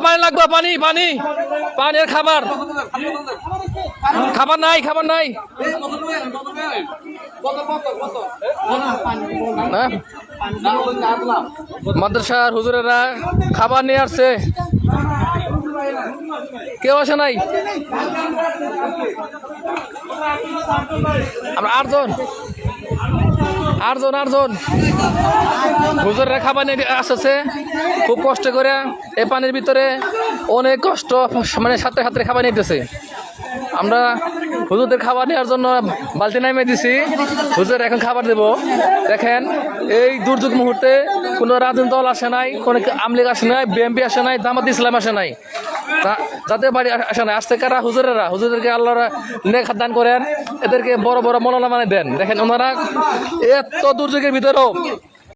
পানি লাগবে, পানি পানি পানির খাবার খাবার নাই, খাবার নাই। মাদ্রাসার হুজুরেরা খাবার নিয়ে আসছে, কেউ আসে নাই। আমরা আটজন হুজুরেরা খাবার নিয়ে আসছে খুব কষ্ট করে। এই পানির ভিতরে অনেক কষ্ট, মানে সাথে সাথে খাবার নিতেছে। আমরা হুজুরদের খাবার নেওয়ার জন্য বালতি নামে দিছি, হুজুর এখন খাবার দেব। দেখেন এই দুর্যোগ মুহূর্তে কোনো রাজনৈতিক দল আসে নাই, কোনো আমলিগ আসে নাই, বিএনপি আসে নাই, জামাত ইসলাম আসে নাই, যাদের বাড়ি আসে নাই। আসছে কারা? হুজুরদেরকে আল্লাহরা নেক হাত দান করেন, এদেরকে বড় বড় মৌলানা মানে দেন। দেখেন ওনারা এত দুর্যোগের ভিতরেও